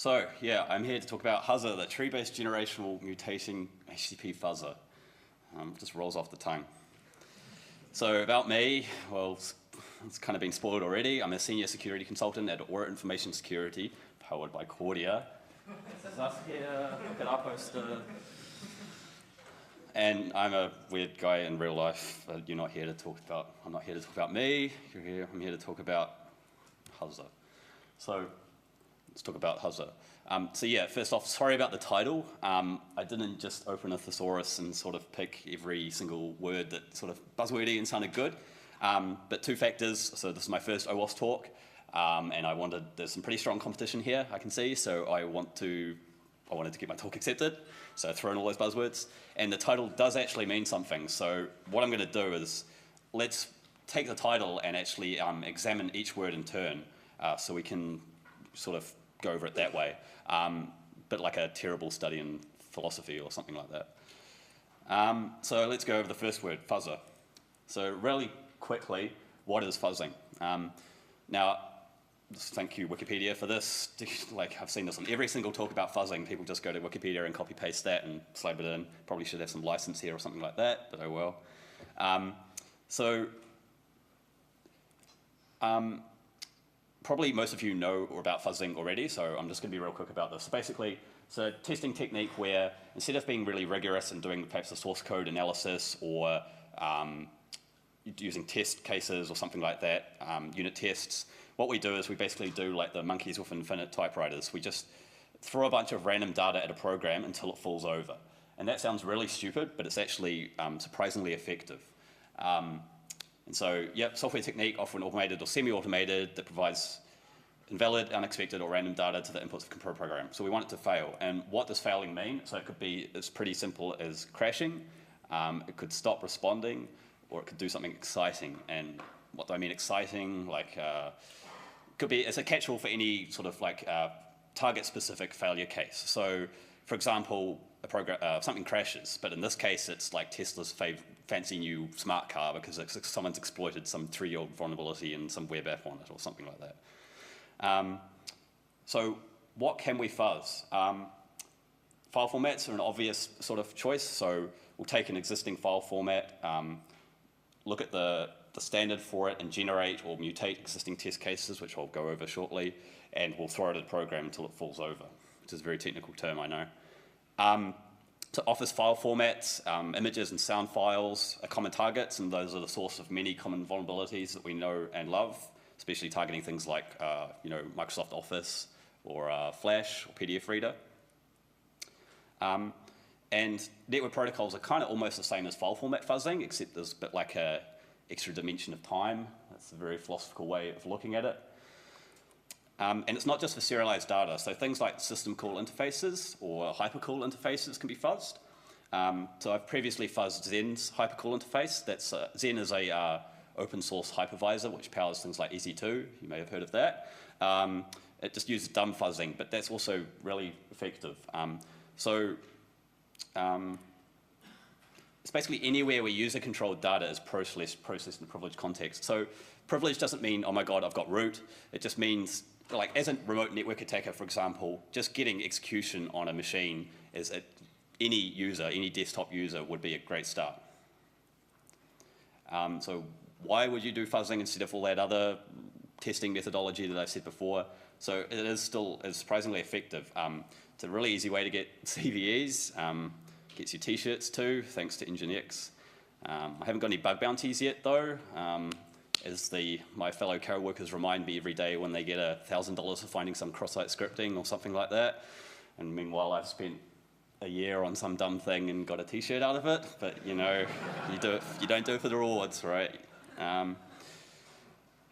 So, yeah, I'm here to talk about Huzzer, the tree-based generational mutating HTTP fuzzer. Just rolls off the tongue. So, about me, well, it's kind of been spoiled already. I'm a senior security consultant at Aura Information Security, powered by Cordia. Saskia, look at our poster. And I'm a weird guy in real life. You're not here to talk about, I'm not here to talk about me. You're here, I'm here to talk about Huzzer. So, let's talk about Huzzer. So yeah, first off, sorry about the title. I didn't just open a thesaurus and sort of pick every single word that sort of buzzwordy and sounded good. But two factors, so this is my first OWASP talk, and there's some pretty strong competition here, I can see, so I wanted to get my talk accepted, so I've thrown all those buzzwords. And the title does actually mean something, so what I'm going to do is, let's take the title and actually examine each word in turn, so we can sort of go over it that way, bit like a terrible study in philosophy or something like that. So let's go over the first word, fuzzer. So really quickly, what is fuzzing? Now, thank you Wikipedia for this. Like, I've seen this on every single talk about fuzzing. People just go to Wikipedia and copy paste that and slap it in. Probably should have some license here or something like that, but oh well. Probably most of you know about fuzzing already, so I'm just going to be real quick about this. So basically, it's a testing technique where instead of being really rigorous and doing perhaps a source code analysis or using test cases or something like that, unit tests, what we do is we basically do like the monkeys with infinite typewriters. We just throw a bunch of random data at a program until it falls over. And that sounds really stupid, but it's actually surprisingly effective. And so, yep, software technique, often automated or semi-automated, that provides invalid, unexpected, or random data to the inputs of a program. So we want it to fail. And what does failing mean? So it could be as pretty simple as crashing, it could stop responding, or it could do something exciting. And what do I mean exciting? Like, it's a catch-all for any sort of like target-specific failure case. So, for example, something crashes, but in this case, it's like Tesla's fancy new smart car because someone's exploited some 3-year-old vulnerability in some web app on it or something like that. So what can we fuzz? File formats are an obvious sort of choice. So we'll take an existing file format, look at the standard for it and generate or mutate existing test cases, which I'll go over shortly, and we'll throw it at a program until it falls over, which is a very technical term, I know. So Office file formats, images and sound files are common targets, and those are the source of many common vulnerabilities that we know and love, especially targeting things like Microsoft Office or Flash or PDF Reader. And network protocols are kind of almost the same as file format fuzzing, except there's a bit like an extra dimension of time. That's a very philosophical way of looking at it. And it's not just for serialized data, so things like system call interfaces or hypercall interfaces can be fuzzed. So I've previously fuzzed Zen's hypercall interface. Zen is a open source hypervisor which powers things like EC2. You may have heard of that. It just uses dumb fuzzing, but that's also really effective. It's basically anywhere where user-controlled data is processed in privileged context. So privilege doesn't mean, oh my God, I've got root. It just means, like as a remote network attacker, for example, just getting execution on a machine is any user, any desktop user would be a great start. So why would you do fuzzing instead of all that other testing methodology that I said before? So it is still surprisingly effective. It's a really easy way to get CVEs. Gets you t-shirts too, thanks to Nginx. I haven't got any bug bounties yet though. As my fellow co-workers remind me every day when they get $1,000 for finding some cross-site scripting or something like that. And meanwhile, I've spent a year on some dumb thing and got a t-shirt out of it. But you know, you don't do it for the rewards, right? And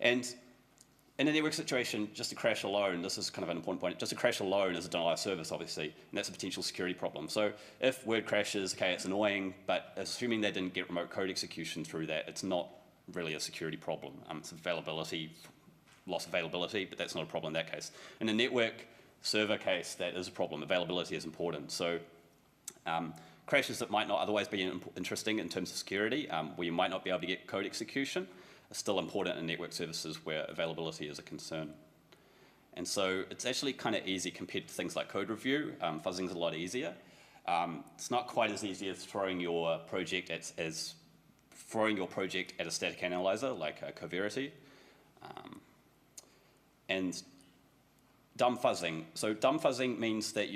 in a network situation, just a crash alone, this is kind of an important point, just a crash alone is a denial of service, obviously, and that's a potential security problem. So if word crashes, okay, it's annoying, but assuming they didn't get remote code execution through that, it's not really a security problem. It's loss of availability, but that's not a problem in that case. In a network server case, that is a problem. Availability is important. So crashes that might not otherwise be interesting in terms of security, where you might not be able to get code execution, are still important in network services where availability is a concern. And so it's actually kind of easy compared to things like code review. Fuzzing is a lot easier. It's not quite as easy as throwing your project at a static analyzer like Coverity. And dumb fuzzing. So dumb fuzzing means that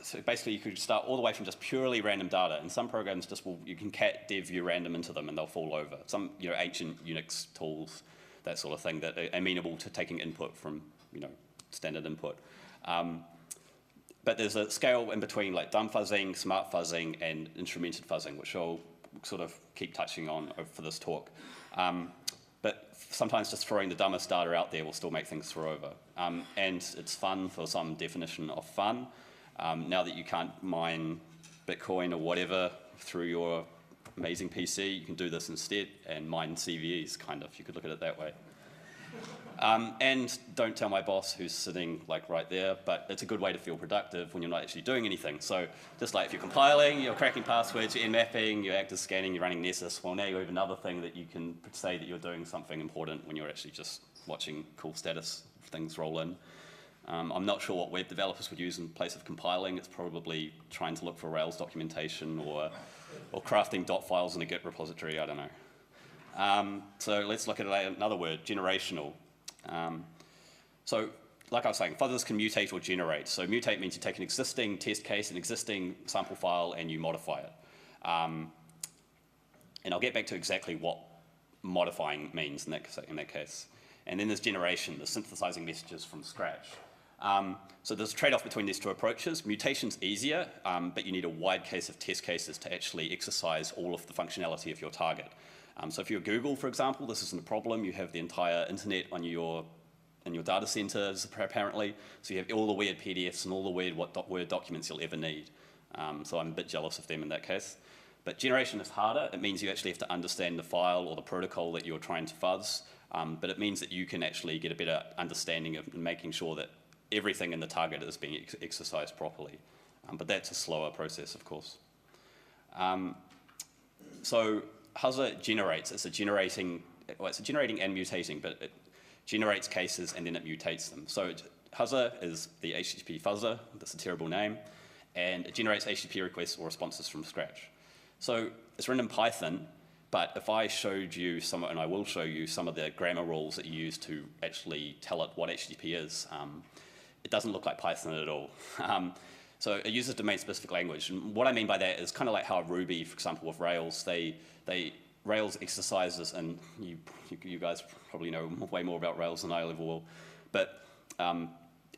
so basically you could start all the way from just purely random data, and some programs you can cat dev view random into them and they'll fall over. Some ancient Unix tools, that sort of thing, that are amenable to taking input from standard input. But there's a scale in between like dumb fuzzing, smart fuzzing, and instrumented fuzzing, which I'll sort of keep touching on for this talk. But sometimes just throwing the dumbest data out there will still make things throw over. And it's fun for some definition of fun. Now that you can't mine Bitcoin or whatever through your amazing PC, you can do this instead and mine CVEs, kind of. You could look at it that way. And don't tell my boss who's sitting like right there, but it's a good way to feel productive when you're not actually doing anything. So just like if you're compiling, you're cracking passwords, you're mapping, you're active scanning, you're running Nessus, well now you have another thing that you can say that you're doing something important when you're actually just watching cool status things roll in. I'm not sure what web developers would use in place of compiling. It's probably trying to look for Rails documentation or crafting dot files in a Git repository, I don't know. So let's look at another word, generational. So like I was saying, fuzzers can mutate or generate. So mutate means you take an existing test case, an existing sample file, and you modify it. And I'll get back to exactly what modifying means in that case. And then there's generation, the synthesizing messages from scratch. So there's a trade-off between these two approaches. Mutation's easier, but you need a wide case of test cases to actually exercise all of the functionality of your target. So if you're Google, for example, this isn't a problem. You have the entire internet in your data centers, apparently. So you have all the weird PDFs and all the weird Word documents you'll ever need. So I'm a bit jealous of them in that case. But generation is harder. It means you actually have to understand the file or the protocol that you're trying to fuzz. But it means that you can actually get a better understanding of making sure that everything in the target is being exercised properly. But that's a slower process, of course. So Huzzer generates. It's generating and mutating, but it generates cases and then it mutates them. So Huzzer is the HTTP fuzzer. That's a terrible name. And it generates HTTP requests or responses from scratch. So it's written in Python, but if I showed you some, and I will show you some of the grammar rules that you use to actually tell it what HTTP is, it doesn't look like Python at all. So it uses domain-specific language. And what I mean by that is kind of like how Ruby, for example, with Rails, Rails exercises, and you guys probably know way more about Rails than I ever will, but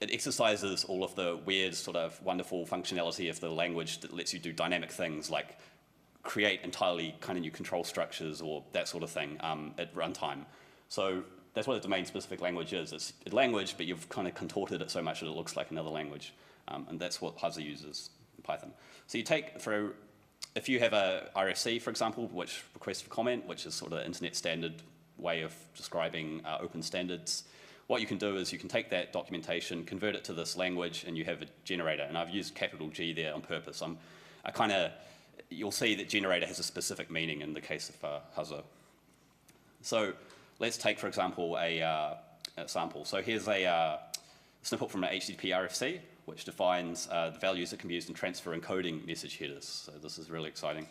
it exercises all of the weird sort of wonderful functionality of the language that lets you do dynamic things like create entirely kind of new control structures or that sort of thing at runtime. So that's what a domain-specific language is. It's a language, but you've kind of contorted it so much that it looks like another language. And that's what Huzzer uses in Python. So you take through, if you have a RFC, for example, which request for comment, which is sort of the internet standard way of describing open standards, what you can do is you can take that documentation, convert it to this language, and you have a generator. And I've used capital G there on purpose. You'll see that generator has a specific meaning in the case of Huzzer. So let's take, for example, a sample. So here's a snippet from an HTTP RFC, which defines the values that can be used in transfer encoding message headers. So this is really exciting.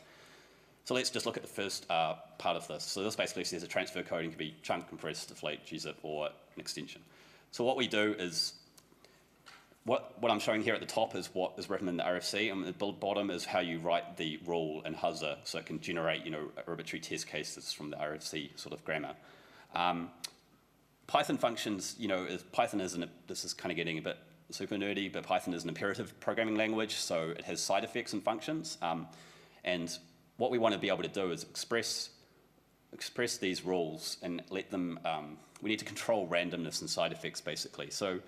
So let's just look at the first part of this. So this basically says a transfer coding can be chunk, compressed, deflate, gzip, or an extension. So what we do is, what I'm showing here at the top is what is written in the RFC, and at the bottom is how you write the rule in Huzzer, so it can generate, arbitrary test cases from the RFC sort of grammar. Python functions, this is kind of getting a bit super nerdy, but Python is an imperative programming language, so it has side effects and functions. And what we want to be able to do is express these rules and let them, we need to control randomness and side effects, basically. So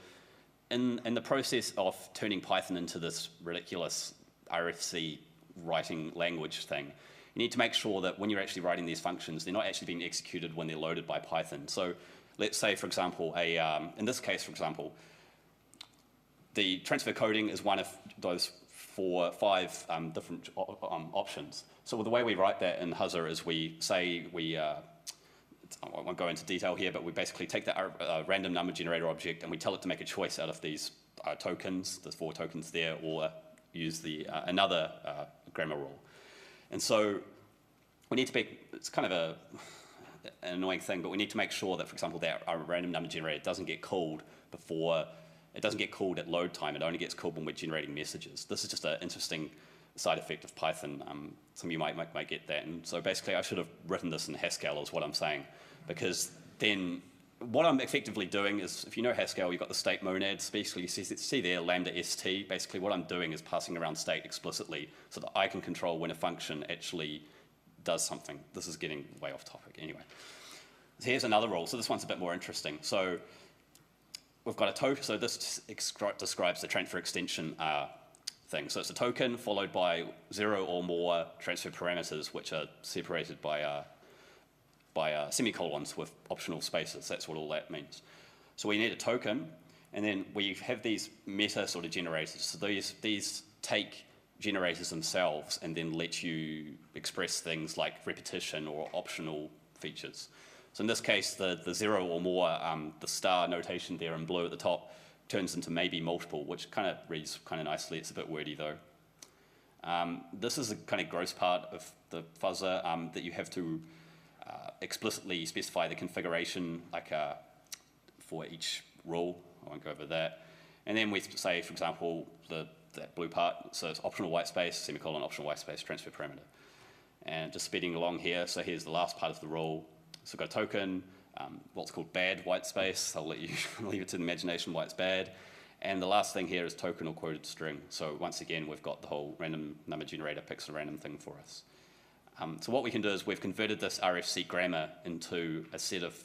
in the process of turning Python into this ridiculous RFC writing language thing, you need to make sure that when you're actually writing these functions, they're not actually being executed when they're loaded by Python. So let's say, for example, in this case, for example, the transfer coding is one of those 4 or 5 different options. So the way we write that in Huzzer is we say I won't go into detail here, but we basically take the random number generator object and we tell it to make a choice out of these tokens, there's 4 tokens there, or use the another grammar rule. And so we need to be, it's kind of an annoying thing, but we need to make sure that, for example, that our random number generator doesn't get called before, it doesn't get called at load time, it only gets called when we're generating messages. This is just an interesting side effect of Python. Some of you might get that. And so basically I should have written this in Haskell is what I'm saying, because then what I'm effectively doing is, if you know Haskell, you've got the state monads. Basically, you see there lambda st. Basically, what I'm doing is passing around state explicitly so that I can control when a function actually does something. This is getting way off topic. Anyway, so here's another rule. So this one's a bit more interesting. So we've got a token. So this describes the transfer extension thing. So it's a token followed by 0 or more transfer parameters, which are separated by semicolons with optional spaces. That's what all that means. So we need a token, and then we have these meta sort of generators. So these take generators themselves and then let you express things like repetition or optional features. So in this case, the 0 or more, the star notation there in blue at the top turns into maybe multiple, which kind of reads kind of nicely. It's a bit wordy though. This is the kind of gross part of the fuzzer that you have to explicitly specify the configuration for each rule. I won't go over that. And then we say, for example, that blue part, so it's optional white space, semicolon, optional white space, transfer parameter. And just speeding along here, so here's the last part of the rule. So we've got a token, what's called bad white space. I'll let you leave it to the imagination why it's bad. And the last thing here is token or quoted string. So once again, we've got the whole random number generator picks a random thing for us. So what we can do is we've converted this RFC grammar into a set of,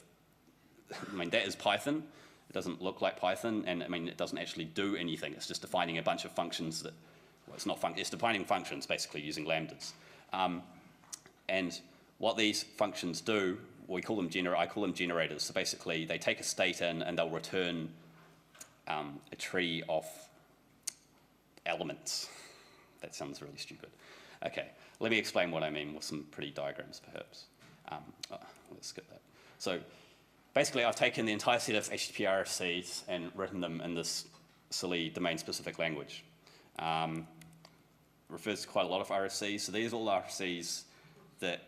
I mean, that is Python. It doesn't look like Python, and I mean, it doesn't actually do anything. It's just defining a bunch of functions that, well, it's defining functions basically using lambdas. And what these functions do, I call them generators. So basically, they take a state in and they'll return a tree of elements. That sounds really stupid. Okay, let me explain what I mean with some pretty diagrams, perhaps. Let's skip that. So basically, I've taken the entire set of HTTP RFCs and written them in this silly domain-specific language. Refers to quite a lot of RFCs. So these are all RFCs that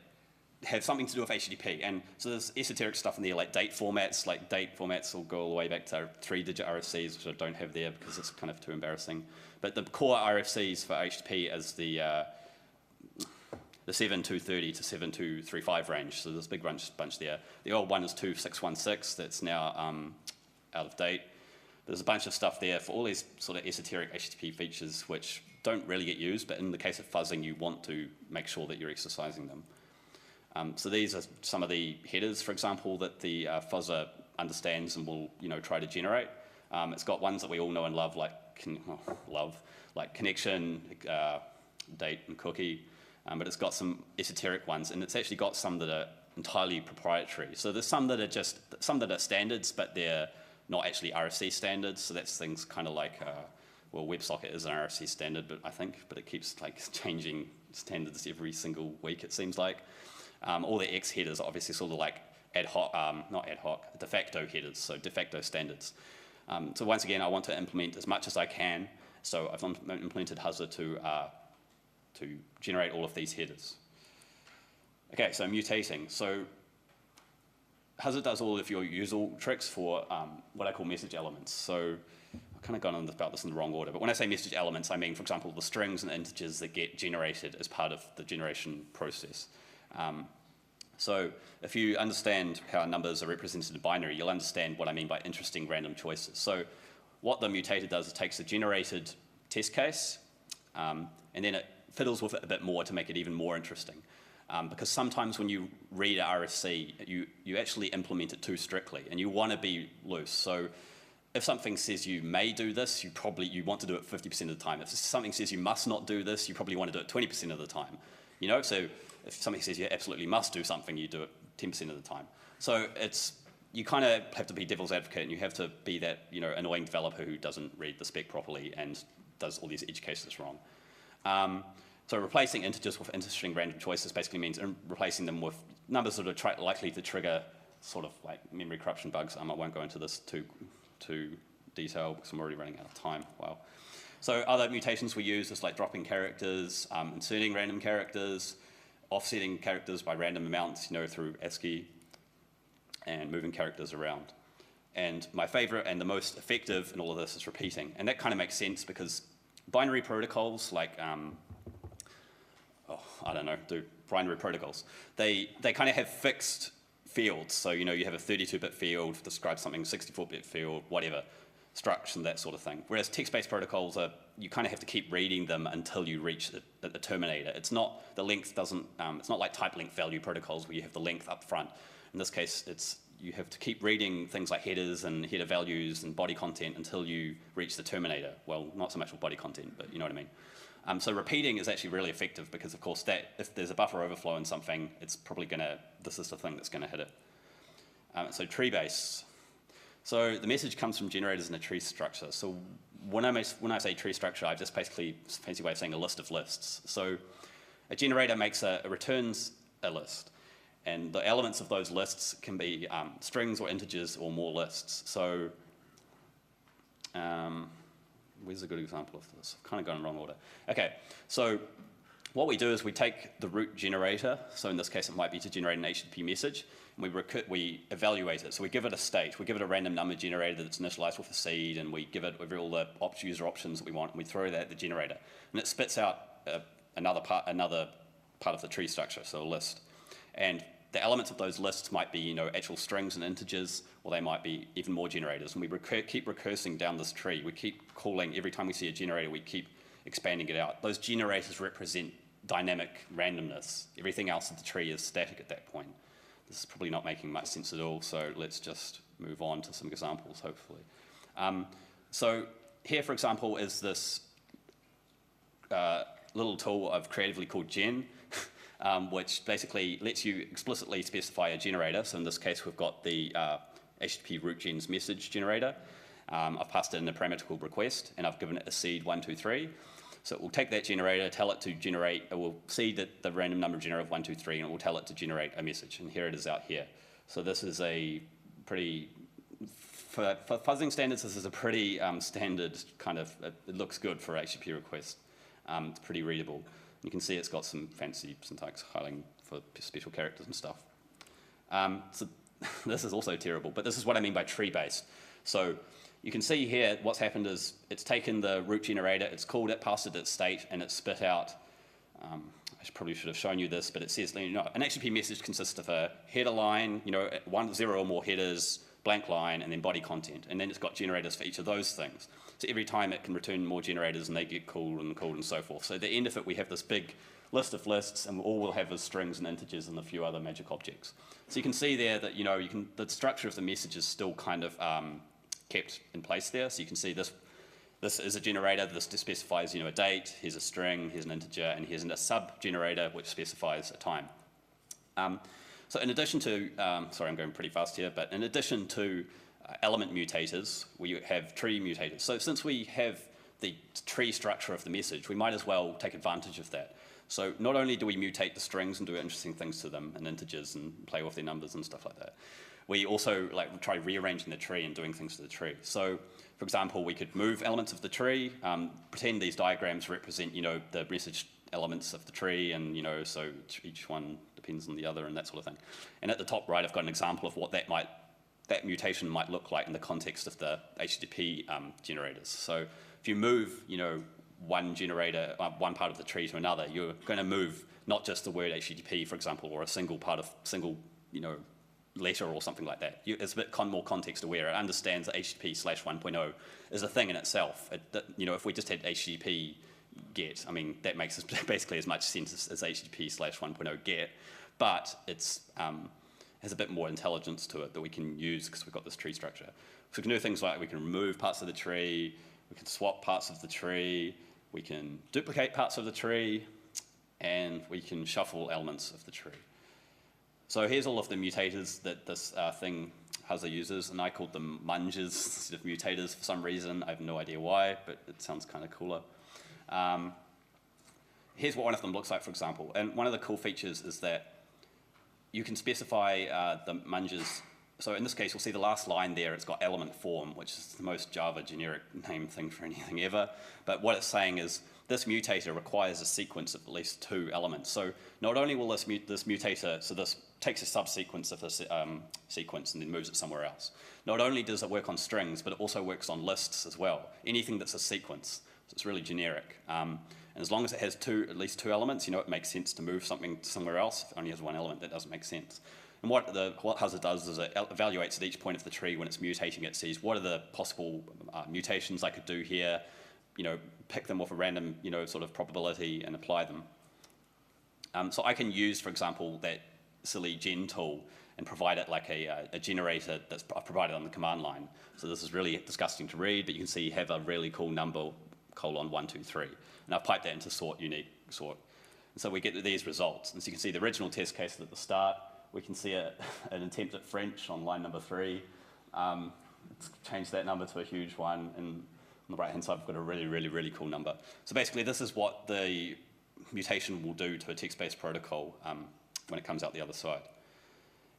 have something to do with HTTP. And so there's esoteric stuff in there, like date formats. Like date formats will go all the way back to 3-digit RFCs, which I don't have there because it's kind of too embarrassing. But the core RFCs for HTTP is the 7230 to 7235 range. So there's a big bunch there. The old one is 2616. That's now out of date. There's a bunch of stuff there for all these sort of esoteric HTTP features which don't really get used, but in the case of fuzzing, you want to make sure that you're exercising them. So these are some of the headers, for example, that the fuzzer understands and will, try to generate. It's got ones that we all know and love, like connection, date, and cookie. But it's got some esoteric ones, and it's actually got some that are entirely proprietary. So there's some that are standards, but they're not actually RFC standards. So that's things kind of like, well, WebSocket is an RFC standard, but it keeps changing standards every single week, it seems like. All the X headers are obviously sort of like ad hoc, not ad hoc, de facto headers, so de facto standards. So once again, I want to implement as much as I can. So I've implemented Huzzer to generate all of these headers. Okay, so mutating. So Huzzer does all of your usual tricks for what I call message elements. So I've kind of gone on about this in the wrong order, but when I say message elements, I mean, for example, the strings and integers that get generated as part of the generation process. So if you understand how numbers are represented in binary, you'll understand what I mean by interesting random choices. So what the mutator does is it takes a generated test case, and then it fiddles with it a bit more to make it even more interesting. Because sometimes when you read a RFC, you actually implement it too strictly, and you want to be loose. So if something says you may do this, you want to do it 50% of the time. If something says you must not do this, you probably want to do it 20% of the time. So if something says you absolutely must do something, you do it 10% of the time. So you kind of have to be devil's advocate, and you have to be that annoying developer who doesn't read the spec properly and does all these edge cases wrong. So replacing integers with interesting random choices basically means replacing them with numbers that are likely to trigger sort of like memory corruption bugs. I won't go into this too detail because I'm already running out of time. Wow. So other mutations we use is like dropping characters, inserting random characters, offsetting characters by random amounts, through ASCII, and moving characters around. And my favorite and the most effective in all of this is repeating. And that kind of makes sense because binary protocols like, binary protocols, they kind of have fixed fields. So, you have a 32-bit field, describes something, 64-bit field, whatever, structs and that sort of thing. Whereas text-based protocols you kind of have to keep reading them until you reach the terminator. It's not, the length doesn't, it's not like type length value protocols where you have the length up front. In this case, you have to keep reading things like headers and header values and body content until you reach the terminator. Well, not so much with body content, but you know what I mean. So repeating is actually really effective because, of course, if there's a buffer overflow in something, it's probably this is the thing that's going to hit it. So tree-based. So the message comes from generators in a tree structure. So when I say tree structure, I just basically, it's a fancy way of saying a list of lists. So a generator returns a list. And the elements of those lists can be strings or integers or more lists. So where's a good example of this? I've kind of gone in the wrong order. Okay, so what we do is we take the root generator. So in this case, it might be to generate an HTTP message. And we evaluate it. So we give it a state. We give it a random number generator that's initialized with a seed, and we give it all the user options that we want, and we throw that at the generator. And it spits out another part of the tree structure, so a list. And the elements of those lists might be, actual strings and integers, or they might be even more generators. And we keep recursing down this tree. We keep calling, every time we see a generator, we keep expanding it out. Those generators represent dynamic randomness. Everything else in the tree is static at that point. This is probably not making much sense at all, so let's just move on to some examples, hopefully. So here, for example, is this little tool I've creatively called gen, which basically lets you explicitly specify a generator. So in this case, we've got the HTTP root gens message generator. I've passed it in a parameter called request, and I've given it a seed 1, 2, 3. So it will take that generator, tell it to generate, it will seed the random number generator of 1, 2, 3, and it will tell it to generate a message. And here it is out here. So this is a pretty, for fuzzing standards, this is a pretty standard kind of, it looks good for HTTP request. It's pretty readable. You can see it's got some fancy syntax highlighting for special characters and stuff. So this is also terrible, but this is what I mean by tree-based. So you can see here what's happened is it's taken the root generator, it's called it, passed it its state, and it spit out, I probably should have shown you this, but it says, an HTTP message consists of a header line, 0 or more headers, blank line, and then body content. And then it's got generators for each of those things. So every time it can return more generators, and they get called and so forth. So at the end of it, we have this big list of lists, and all we'll have is strings and integers and a few other magic objects. So you can see there that, the structure of the message is still kind of kept in place there. So you can see this is a generator. This specifies, a date. Here's a string. Here's an integer, and here's a sub generator which specifies a time. So in addition to, sorry, I'm going pretty fast here, but in addition to element mutators, we have tree mutators. So since we have the tree structure of the message, we might as well take advantage of that. So not only do we mutate the strings and do interesting things to them and integers and play with their numbers and stuff like that, we also try rearranging the tree and doing things to the tree. So, for example, we could move elements of the tree, pretend these diagrams represent, the message elements of the tree, and so each one depends on the other and that sort of thing. And at the top right, I've got an example of what that mutation might look like in the context of the HTTP generators. So if you move, one generator, one part of the tree to another, you're going to move not just the word HTTP, for example, or a single letter or something like that. It's a bit more context aware. It understands that HTTP/1.0 is a thing in itself. If we just had HTTP get, that makes basically as much sense as HTTP/1.0 get, but it's has a bit more intelligence to it that we can use because we've got this tree structure. So we can do things like we can remove parts of the tree, we can swap parts of the tree, we can duplicate parts of the tree, and we can shuffle elements of the tree. So here's all of the mutators that this thing Huzzer uses, and I called them munges instead of mutators for some reason. I have no idea why, but it sounds kind of cooler. Here's what one of them looks like, for example. And one of the cool features is that you can specify the munges So in this case, you'll see the last line there, it's got element form, which is the most Java generic name thing for anything ever. But what it's saying is this mutator requires a sequence of at least 2 elements. So not only will this mutator, so this takes a subsequence of this sequence and then moves it somewhere else. Not only does it work on strings, but it also works on lists as well. Anything that's a sequence. So it's really generic. And as long as it has at least two elements, it makes sense to move something somewhere else. If it only has 1 element, that doesn't make sense. And what Huzzer does is it evaluates at each point of the tree when it's mutating. It sees what are the possible mutations I could do here, pick them with a random, sort of probability and apply them. So I can use, for example, that silly gen tool and provide it like a generator that's provided on the command line. So this is really disgusting to read, but you can see you have a really cool number, colon 1, 2, 3. And I've piped that into sort, unique sort. And so we get these results. And so you can see the original test case at the start. We can see an attempt at French on line number 3. Let's change that number to a huge one. And on the right-hand side, we've got a really, really, really cool number. So basically, this is what the mutation will do to a text-based protocol when it comes out the other side.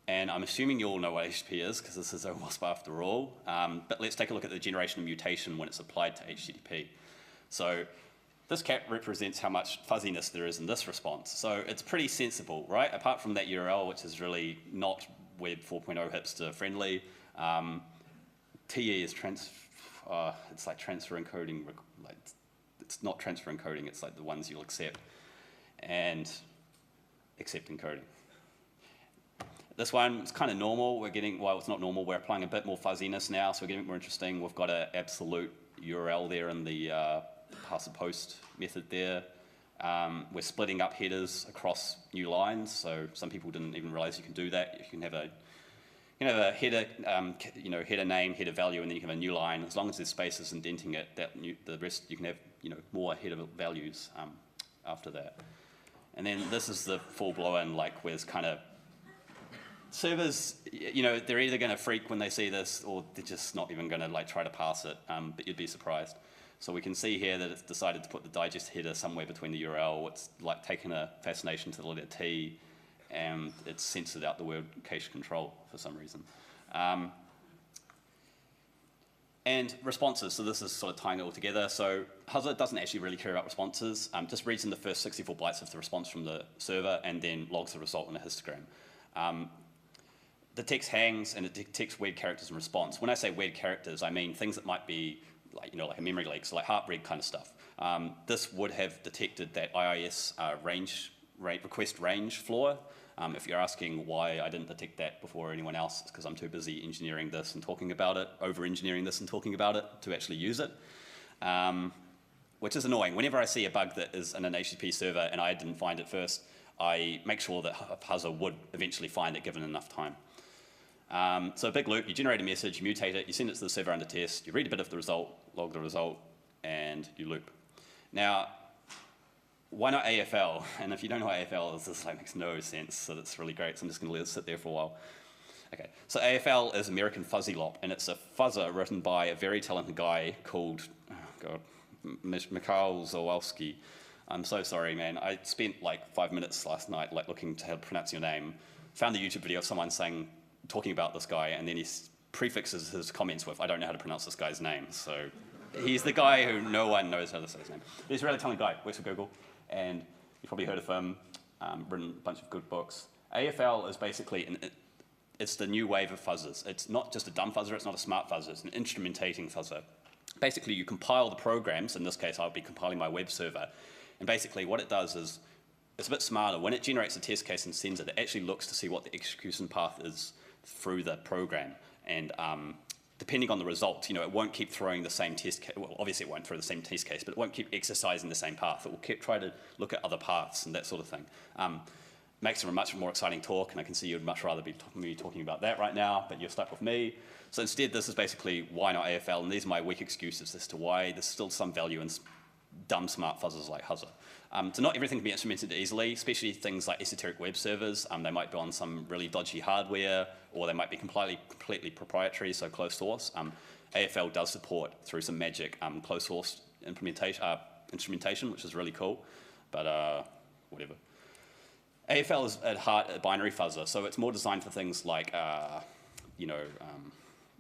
And I'm assuming you all know what HTTP is, because this is OWASP after all. But let's take a look at the generation of mutation when it's applied to HTTP. So this cat represents how much fuzziness there is in this response. So it's pretty sensible, right? Apart from that URL, which is really not Web 4.0 hipster friendly. TE is it's like transfer encoding. It's not transfer encoding, it's like the ones you'll accept. And accept encoding. This one is kind of normal. We're getting, well, it's not normal. We're applying a bit more fuzziness now, so we're getting more interesting. We've got an absolute URL there in the pass and post method there. We're splitting up headers across new lines, so some people didn't even realize you can do that. You can have a header, header name, header value, and then you can have a new line. As long as there's spaces indenting it, the rest you can have, more header values after that. And then this is the full blow-in, like where it's kind of servers, they're either going to freak when they see this, or they're just not even going to try to parse it. But you'd be surprised. So we can see here that it's decided to put the digest header somewhere between the URL. It's like taken a fascination to the letter T, and it's censored out the word cache control for some reason. And responses, so this is sort of tying it all together. So Huzzer doesn't actually really care about responses, just reads in the first 64 bytes of the response from the server and then logs the result in a histogram. The text hangs and it detects weird characters in response. When I say weird characters, I mean things that might be like a memory leak, so like heartbreak kind of stuff. This would have detected that IIS request range flaw. If you're asking why I didn't detect that before anyone else, it's because I'm too busy engineering this and talking about it, over-engineering this and talking about it to actually use it, which is annoying. Whenever I see a bug that is in an HTTP server and I didn't find it first, I make sure that Huzzer would eventually find it given enough time. So a big loop, you generate a message, you mutate it, you send it to the server under test, you read a bit of the result, log the result, and you loop. Now, why not AFL? And if you don't know what AFL is, this makes no sense, so that's really great, so I'm just going to let it sit there for a while. Okay, so AFL is American Fuzzy Lop, and it's a fuzzer written by a very talented guy called, Mikhail Zawalski. I'm so sorry, man. I spent like 5 minutes last night looking to how to pronounce your name, found the YouTube video of someone talking about this guy, and then he prefixes his comments with, I don't know how to pronounce this guy's name. So he's the guy who no one knows how to say his name. But he's a really talented guy, works for Google, and you've probably heard of him, written a bunch of good books. AFL is basically, it's the new wave of fuzzers. It's not just a dumb fuzzer, it's not a smart fuzzer, it's an instrumentating fuzzer. Basically, you compile the programs, in this case I'll be compiling my web server, and basically what it does is, it's a bit smarter. When it generates a test case and sends it, it actually looks to see what the execution path is through the program. And depending on the result, it won't keep throwing the same test case. Well, obviously it won't throw the same test case, but it won't keep exercising the same path. It will try to look at other paths and that sort of thing. Makes for a much more exciting talk, and I can see you'd much rather be talking about that right now, but you're stuck with me. So instead, this is basically why not AFL, and these are my weak excuses as to why there's still some value in dumb smart fuzzers like Huzzer. So not everything can be instrumented easily, especially things like esoteric web servers. They might be on some really dodgy hardware, or they might be completely proprietary, so closed source. AFL does support, through some magic, closed source instrumentation, which is really cool, but whatever. AFL is at heart a binary fuzzer, so it's more designed for things like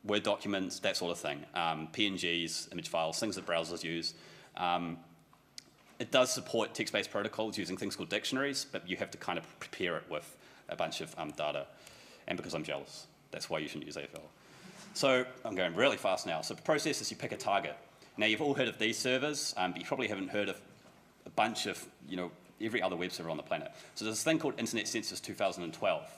Word documents, that sort of thing, PNGs, image files, things that browsers use. It does support text-based protocols using things called dictionaries, but you have to kind of prepare it with a bunch of data. And because I'm jealous, that's why you shouldn't use AFL. So I'm going really fast now. So the process is you pick a target. Now, you've all heard of these servers, but you probably haven't heard of a bunch of, every other web server on the planet. So there's this thing called Internet Census 2012.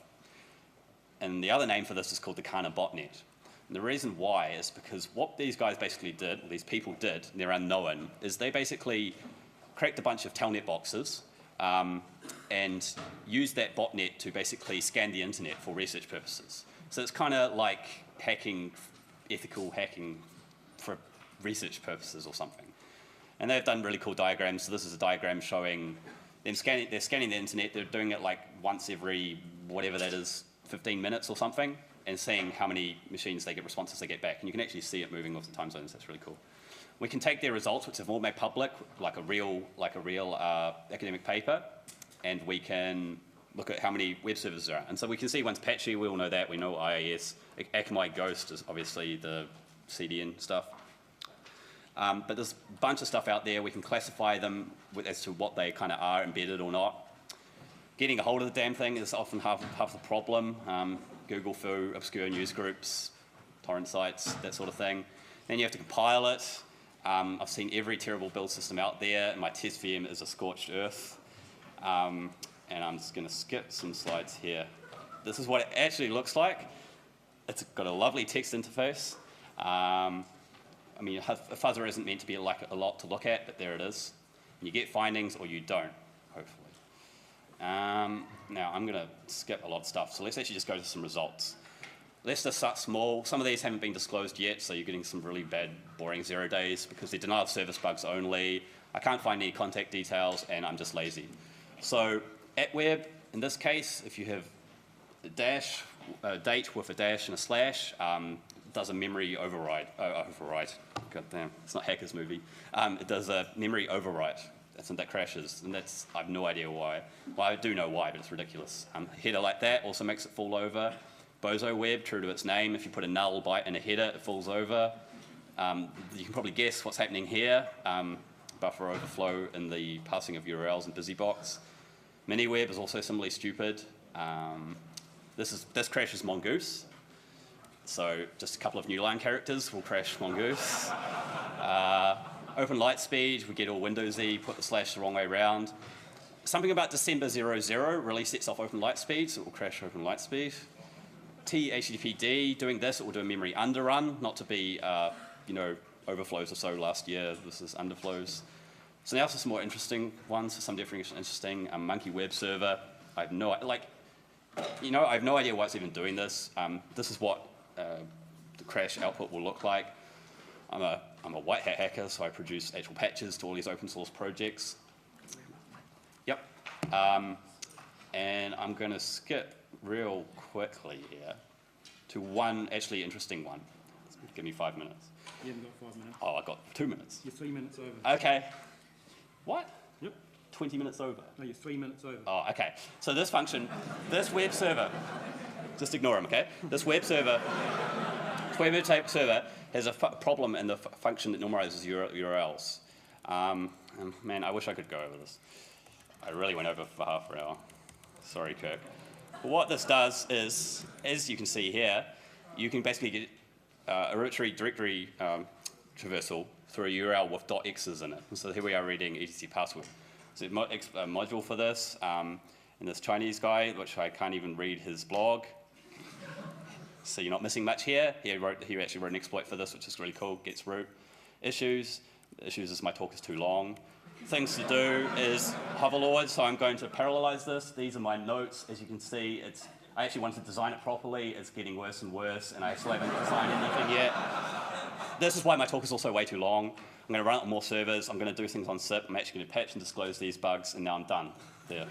And the other name for this is called the Kana botnet. And the reason why is because what these guys basically did, or these people did, and they're unknown, is they basically cracked a bunch of telnet boxes and used that botnet to basically scan the internet for research purposes. So it's kind of like hacking, ethical hacking for research purposes or something. And they've done really cool diagrams. So this is a diagram showing them scanning, they're scanning the internet. They're doing it like once every, whatever that is, 15 minutes or something, and seeing how many machines they get, responses they get back. And you can actually see it moving off the time zones. That's really cool. We can take their results, which have all made public, like a real academic paper, and we can look at how many web servers there are. And so we can see one's patchy, we all know that, we know IIS. Akamai Ghost is obviously the CDN stuff. But there's a bunch of stuff out there. We can classify them as to what they kind of are, embedded or not. Getting a hold of the damn thing is often half the problem. Google through obscure news groups, torrent sites, that sort of thing. Then you have to compile it. I've seen every terrible build system out there, and my test VM is a scorched earth. And I'm just going to skip some slides here. This is what it actually looks like. It's got a lovely text interface. I mean, a fuzzer isn't meant to be like a lot to look at, but there it is. And you get findings or you don't, hopefully. Now, I'm going to skip a lot of stuff. So let's actually just go to some results. Let's just start small. Some of these haven't been disclosed yet, so you're getting some really bad, boring 0 days because they're denial of service bugs only. I can't find any contact details, and I'm just lazy. So at web, in this case, if you have a dash, a date with a dash and a slash, does a memory override. God damn, it's not Hacker's movie. It does a memory overwrite. That crashes, and I have no idea why. Well, I do know why, but it's ridiculous. A header like that also makes it fall over. Bozo Web, true to its name, if you put a null byte in a header, it falls over. You can probably guess what's happening here. Buffer overflow in the passing of URLs and BusyBox. MiniWeb is also similarly stupid. This crashes Mongoose. So just a couple of new line characters will crash Mongoose. Open Lightspeed, we get all Windowsy, put the slash the wrong way around. Something about December 00 really sets off Open Lightspeed, so it will crash Open Lightspeed. HTTPD, doing this, it will do a memory underrun, not to be, overflows or so last year. This is underflows. So now for some more interesting ones, some definition interesting. Monkey Web Server, I have no idea why it's even doing this. This is what the crash output will look like. I'm a white hat hacker, so I produce actual patches to all these open source projects. Yep. And I'm going to skip real quickly here to one actually interesting one. Give me 5 minutes. You haven't got 5 minutes. Oh, I got 2 minutes. You're 3 minutes over. Okay. What? Yep. 20 minutes over. No, you're 3 minutes over. Oh, okay. So this function, this web server, just ignore him, okay? This web server has a problem in the function that normalizes URLs. And man, I wish I could go over this. I really went over for half an hour. Sorry, Kirk. But what this does is, as you can see here, you can basically get a directory traversal through a URL with .x's in it. And so here we are reading etc password. So a module for this, and this Chinese guy, which I can't even read his blog. So you're not missing much here. He actually wrote an exploit for this, which is really cool. Gets root. Issues. The issues is my talk is too long. Things to do is hoverlord, so I'm going to parallelize this. These are my notes. As you can see, I actually wanted to design it properly. It's getting worse and worse, and I still haven't designed anything yet. This is why my talk is also way too long. I'm going to run it on more servers. I'm going to do things on SIP. I'm actually going to patch and disclose these bugs, and now I'm done. There.